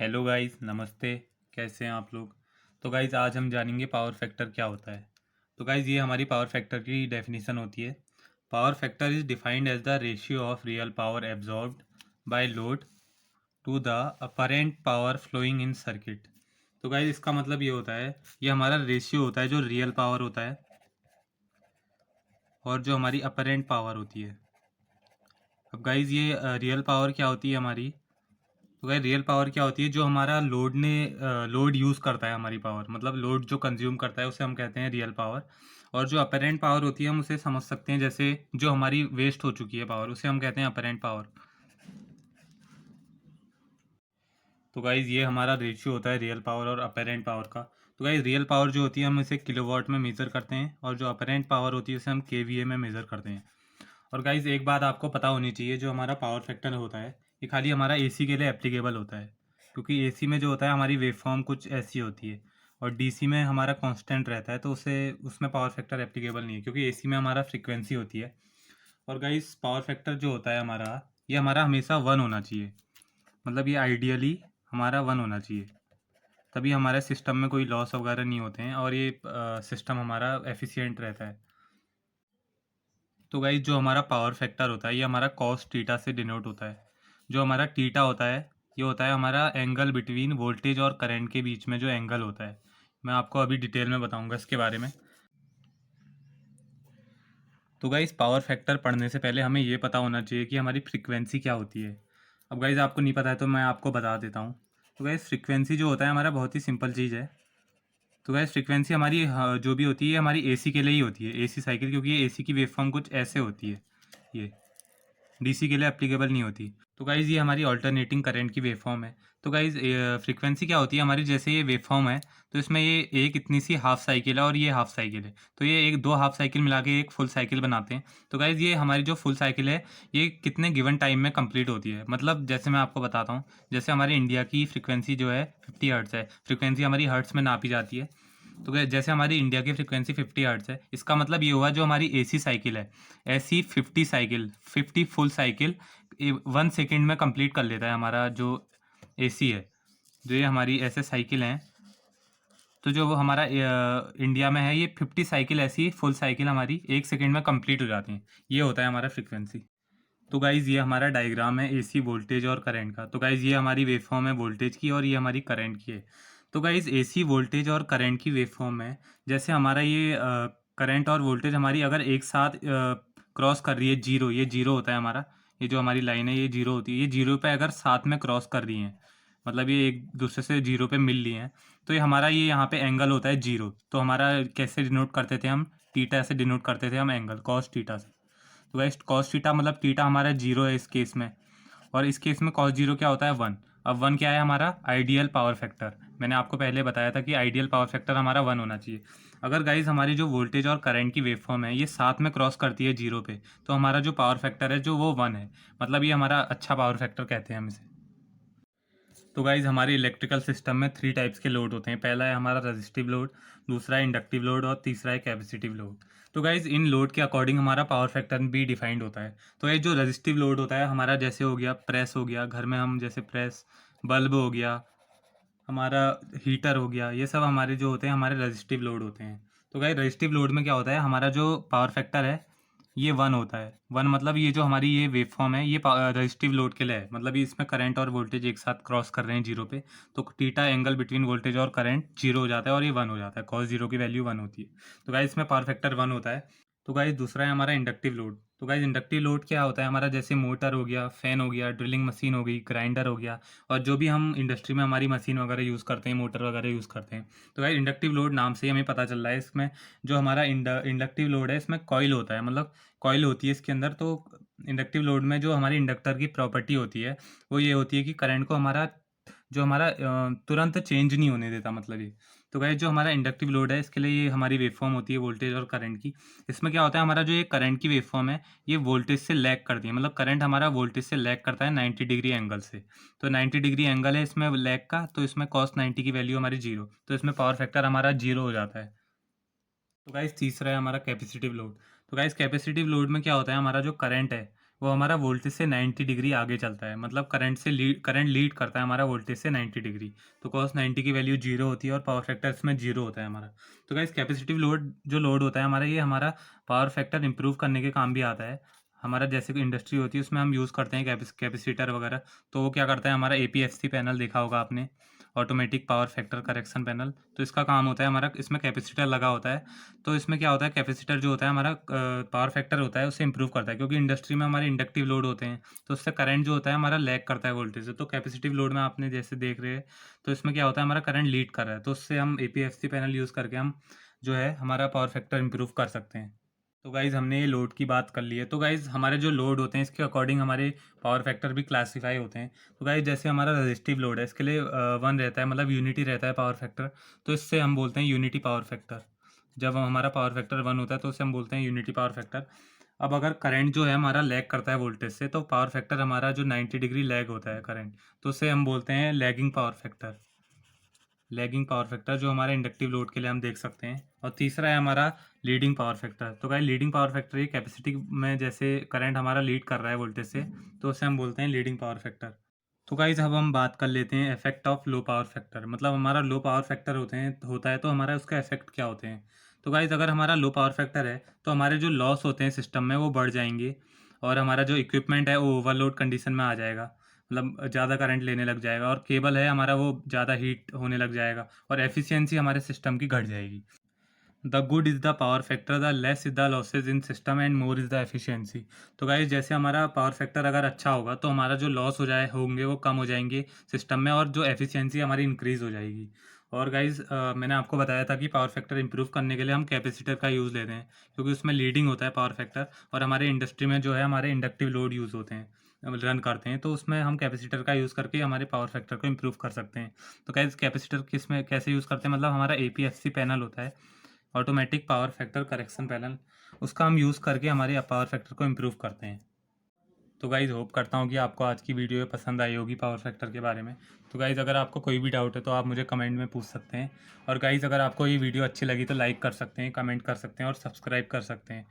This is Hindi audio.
हेलो गाइस, नमस्ते। कैसे हैं आप लोग? तो गाइस आज हम जानेंगे पावर फैक्टर क्या होता है। तो गाइस ये हमारी पावर फैक्टर की डेफिनेशन होती है। Power factor is defined as the ratio of real power absorbed by load to the apparent power flowing in circuit. तो गाइस इसका मतलब ये होता है, ये हमारा रेशियो होता है जो रियल पावर होता है और जो हमारी अपरेंट पावर होती है। अब गाइस ये रियल पावर क्या होती है हमारी? तो गाइस रियल पावर क्या होती है? जो हमारा लोड यूज़ करता है, हमारी पावर मतलब लोड जो कंज्यूम करता है उसे हम कहते हैं रियल पावर। और जो अपरेंट पावर होती है हम उसे समझ सकते हैं, जैसे जो हमारी वेस्ट हो चुकी है पावर उसे हम कहते हैं अपरेंट पावर। तो गाइज ये हमारा रेशियो होता है रियल पावर और अपरेंट पावर का। तो गाइज रियल पावर जो होती है हम इसे किलोवाट में मेज़र करते हैं और जो अपरेंट पावर होती है उसे हम केवीए में मेज़र करते हैं। और गाइज एक बात आपको पता होनी चाहिए, जो हमारा पावर फैक्टर होता है ये खाली हमारा एसी के लिए एप्लीकेबल होता है, क्योंकि एसी में जो होता है हमारी वेवफॉर्म कुछ ऐसी होती है और डीसी में हमारा कांस्टेंट रहता है, तो उसे उसमें पावर फैक्टर एप्लीकेबल नहीं है, क्योंकि एसी में हमारा फ्रीक्वेंसी होती है। और गाइज पावर फैक्टर जो होता है हमारा, ये हमारा हमेशा 1 होना चाहिए। मतलब ये आइडियली हमारा 1 होना चाहिए, तभी हमारे सिस्टम में कोई लॉस वगैरह नहीं होते हैं और ये सिस्टम हमारा एफिशिएंट रहता है। तो गाइज जो हमारा पावर फैक्टर होता है ये हमारा कॉस थीटा से डिनोट होता है। जो हमारा थीटा होता है ये होता है हमारा एंगल बिटवीन वोल्टेज और करंट के बीच में जो एंगल होता है। मैं आपको अभी डिटेल में बताऊंगा इसके बारे में। तो गाइज पावर फैक्टर पढ़ने से पहले हमें ये पता होना चाहिए कि हमारी फ्रीक्वेंसी क्या होती है। अब गाइज आपको नहीं पता है तो मैं आपको बता देता हूँ। तो गाइज फ्रीक्वेंसी जो होता है हमारा बहुत ही सिंपल चीज़ है। तो गाइज फ्रीक्वेंसी हमारी जो भी होती है हमारी एसी के लिए ही होती है, एसी साइकिल, क्योंकि ये एसी की वेवफॉर्म कुछ ऐसे होती है, ये डीसी के लिए एप्लीकेबल नहीं होती। तो गाइज़ ये हमारी ऑल्टरनेटिंग करंट की वेवफॉर्म है। तो गाइज़ फ्रीक्वेंसी क्या होती है हमारी, जैसे ये वेवफॉर्म है तो इसमें ये एक इतनी सी हाफ साइकिल है और ये हाफ साइकिल है, तो ये एक दो हाफ साइकिल मिला के एक फुल साइकिल बनाते हैं। तो गाइज़ ये हमारी जो फुल साइकिल है ये कितने गिवन टाइम में कंप्लीट होती है, मतलब जैसे मैं आपको बताता हूँ। जैसे हमारे इंडिया की फ्रीक्वेंसी जो है 50 हर्ट्स है, फ्रीक्वेंसी हमारी हर्ट्स में नापी जाती है। तो जैसे हमारी इंडिया की फ्रीक्वेंसी 50 हर्ट्स है, इसका मतलब ये हुआ जो हमारी एसी साइकिल है, ऐसी 50 फुल साइकिल 1 सेकेंड में कंप्लीट कर लेता है हमारा जो एसी है। जो ये हमारी ऐसे साइकिल हैं, तो जो वो हमारा इंडिया में है ये 50 साइकिल ऐसी फुल साइकिल हमारी 1 सेकेंड में कंप्लीट हो जाती हैं। ये होता है हमारा फ्रीक्वेंसी। तो गाइज़ ये हमारा डायग्राम है एसी वोल्टेज और करंट का। तो गाइज़ ये हमारी वेवफॉर्म है वोल्टेज की और ये हमारी करंट की है। तो गाइज़ एसी वोल्टेज और करंट की वेवफॉर्म है, जैसे हमारा ये करंट और वोल्टेज हमारी अगर एक साथ क्रॉस कर रही है, जीरो, ये जीरो होता है हमारा। ये जो हमारी लाइन है ये जीरो होती है, ये जीरो पे अगर साथ में क्रॉस कर रही हैं, मतलब ये एक दूसरे से जीरो पे मिल ली हैं, तो ये हमारा ये यहाँ पे एंगल होता है जीरो। तो हमारा कैसे डिनोट करते थे हम? टीटा से डिनोट करते थे हम एंगल, कॉस टीटा से। तो गाइस कॉस थीटा मतलब थीटा हमारा जीरो है इस केस में, और इस केस में कॉस जीरो क्या होता है? 1। अब 1 क्या है हमारा? Ideal power factor. मैंने आपको पहले बताया था कि आइडियल पावर फैक्टर हमारा 1 होना चाहिए। अगर गाइज हमारी जो वोल्टेज और करंट की वेवफॉर्म है ये साथ में क्रॉस करती है जीरो पे, तो हमारा जो पावर फैक्टर है जो वो 1 है, मतलब ये हमारा अच्छा पावर फैक्टर कहते हैं हम इसे। तो गाइज हमारे इलेक्ट्रिकल सिस्टम में 3 टाइप्स के लोड होते हैं। पहला है हमारा रेजिस्टिव लोड, दूसरा है इंडक्टिव लोड और तीसरा है कैपेसिटिव लोड। तो गाइज इन लोड के अकॉर्डिंग हमारा पावर फैक्टर भी डिफाइंड होता है। तो ये जो रेजिस्टिव लोड होता है हमारा, जैसे हो गया प्रेस, हो गया घर में हम जैसे प्रेस, बल्ब हो गया, हमारा हीटर हो गया, ये सब हमारे जो होते हैं हमारे रेजिस्टिव लोड होते हैं। तो गाइस रेजिस्टिव लोड में क्या होता है, हमारा जो पावर फैक्टर है ये 1 होता है। 1 मतलब ये जो हमारी ये वेव फॉर्म है ये रेजिस्टिव लोड के लिए है, मतलब ये इसमें करंट और वोल्टेज एक साथ क्रॉस कर रहे हैं जीरो पे, तो थीटा एंगल बिटवीन वोल्टेज और करंट जीरो हो जाता है और ये 1 हो जाता है, कॉस जीरो की वैल्यू 1 होती है। तो गाइस इसमें पावर फैक्टर 1 होता है। तो गाइस दूसरा है हमारा इंडक्टिव लोड। तो गाइस इंडक्टिव लोड क्या होता है हमारा, जैसे मोटर हो गया, फैन हो गया, ड्रिलिंग मशीन हो गई, ग्राइंडर हो गया, और जो भी हम इंडस्ट्री में हमारी मशीन वगैरह यूज़ करते हैं, मोटर वगैरह यूज़ करते हैं। तो गाइस इंडक्टिव लोड नाम से ही हमें पता चल रहा है, इसमें जो हमारा इंडक्टिव लोड है इसमें कॉइल होता है, मतलब कॉइल होती है इसके अंदर। तो इंडक्टिव लोड में जो हमारी इंडक्टर की प्रॉपर्टी होती है वो ये होती है कि करंट को हमारा जो हमारा तुरंत चेंज नहीं होने देता, मतलब ये। तो गाइस जो हमारा इंडक्टिव लोड है इसके लिए ये हमारी वेवफॉर्म होती है वोल्टेज और करंट की। इसमें क्या होता है, हमारा जो ये करंट की वेवफॉर्म है ये वोल्टेज से लैग करती है, मतलब करंट हमारा वोल्टेज से लैग करता है 90 डिग्री एंगल से। तो 90 डिग्री एंगल है इसमें लैग का, तो इसमें कॉस 90 की वैल्यू हमारी जीरो, तो इसमें पावर फैक्टर हमारा जीरो हो जाता है। तो गाइस तीसरा है हमारा कैपेसिटिव लोड। तो गाइस कैपेसिटिव लोड में क्या होता है, हमारा जो करंट है वो हमारा वोल्टेज से 90 डिग्री आगे चलता है, मतलब करंट लीड करता है हमारा वोल्टेज से 90 डिग्री। तो cos 90 की वैल्यू 0 होती है और पावर फैक्टर इसमें 0 होता है हमारा। तो गाइस कैपेसिटिव लोड जो लोड होता है हमारा, ये हमारा पावर फैक्टर इंप्रूव करने के काम भी आता है। हमारा जैसे कि इंडस्ट्री होती है उसमें हम यूज़ करते हैं कैपेसिटर वगैरह। तो वो क्या करता है, हमारा एपीएफसी पैनल देखा होगा आपने, automatic power factor correction panel. तो इसका काम होता है हमारा, इसमें कैपेसिटर लगा होता है। तो इसमें क्या होता है, कैपेसिटर जो होता है हमारा पावर फैक्टर होता है उसे इंप्रूव करता है, क्योंकि इंडस्ट्री में हमारे इंडक्टिव लोड होते हैं तो उससे करंट जो होता है हमारा लैग करता है वोल्टेज से। तो कैपेसिटिव लोड में आपने जैसे देख रहे हैं, तो इसमें क्या होता है, हमारा करंट लीड कर रहा है, तो उससे हम एपीएफसी पैनल यूज़ करके हम जो है हमारा पावर फैक्टर इंप्रूव कर सकते हैं। तो गाइज़ हमने ये लोड की बात कर ली है। तो गाइज़ हमारे जो लोड होते हैं इसके अकॉर्डिंग हमारे पावर फैक्टर भी क्लासीफाई होते हैं। तो गाइज़ जैसे हमारा रजिस्टिव लोड है, इसके लिए 1 रहता है, मतलब यूनिटी रहता है पावर फैक्टर। तो इससे हम बोलते हैं यूनिटी पावर फैक्टर। जब हमारा पावर फैक्टर 1 होता है तो उसे हम बोलते हैं यूनिटी पावर फैक्टर। अब अगर करंट जो है हमारा लैग करता है वोल्टेज से, तो पावर फैक्टर हमारा जो 90 डिग्री लैग होता है करंट, तो उसे हम बोलते हैं lagging power factor. Lagging power factor जो हमारे इंडक्टिव लोड के लिए हम देख सकते हैं। और तीसरा है हमारा लीडिंग पावर फैक्टर। तो गाइस लीडिंग पावर फैक्टर ये कैपेसिटी में जैसे करंट हमारा लीड कर रहा है वोल्टेज से, तो उसे हम बोलते हैं लीडिंग पावर फैक्टर। तो गाइस अब हम बात कर लेते हैं effect of low power factor, मतलब हमारा लो पावर फैक्टर होता है तो हमारा उसका इफेक्ट क्या होते हैं। तो गाइस अगर हमारा लो पावर फैक्टर है तो हमारे जो लॉस होते हैं सिस्टम में वो बढ़ जाएंगे, और हमारा जो इक्विपमेंट है वो ओवरलोड कंडीशन में आ जाएगा, मतलब ज़्यादा करंट लेने लग जाएगा, और केबल है हमारा वो ज़्यादा हीट होने लग जाएगा, और एफिशिएंसी हमारे सिस्टम की घट जाएगी। The good is the power factor, the less is the losses in system and more is the efficiency. तो गाइस जैसे हमारा पावर फैक्टर अगर अच्छा होगा तो हमारा जो लॉस होंगे वो कम हो जाएंगे सिस्टम में, और जो एफिशिएंसी हमारी इंक्रीज़ हो जाएगी। और गाइस मैंने आपको बताया था कि पावर फैक्टर इंप्रूव करने के लिए हम कैपेसिटर का यूज़ लेते हैं, क्योंकि उसमें लीडिंग होता है पावर फैक्टर, और हमारे इंडस्ट्री में जो है हमारे इंडक्टिव लोड यूज़ होते हैं, रन करते हैं, तो उसमें हम कैपेसिटर का यूज़ करके हमारे पावर फैक्टर को इंप्रूव कर सकते हैं। तो गाइस कैपेसिटर किस में कैसे यूज़ करते हैं, मतलब हमारा एपीएफसी पैनल होता है, automatic power factor correction panel, उसका हम यूज़ करके हमारे पावर फैक्टर को इम्प्रूव करते हैं। तो गाइज़ होप करता हूँ कि आपको आज की वीडियो पसंद आई होगी पावर फैक्टर के बारे में। तो गाइज़ अगर आपको कोई भी डाउट है तो आप मुझे कमेंट में पूछ सकते हैं, और गाइज़ अगर आपको ये वीडियो अच्छी लगी तो लाइक कर सकते हैं, कमेंट कर सकते हैं और सब्सक्राइब कर सकते हैं।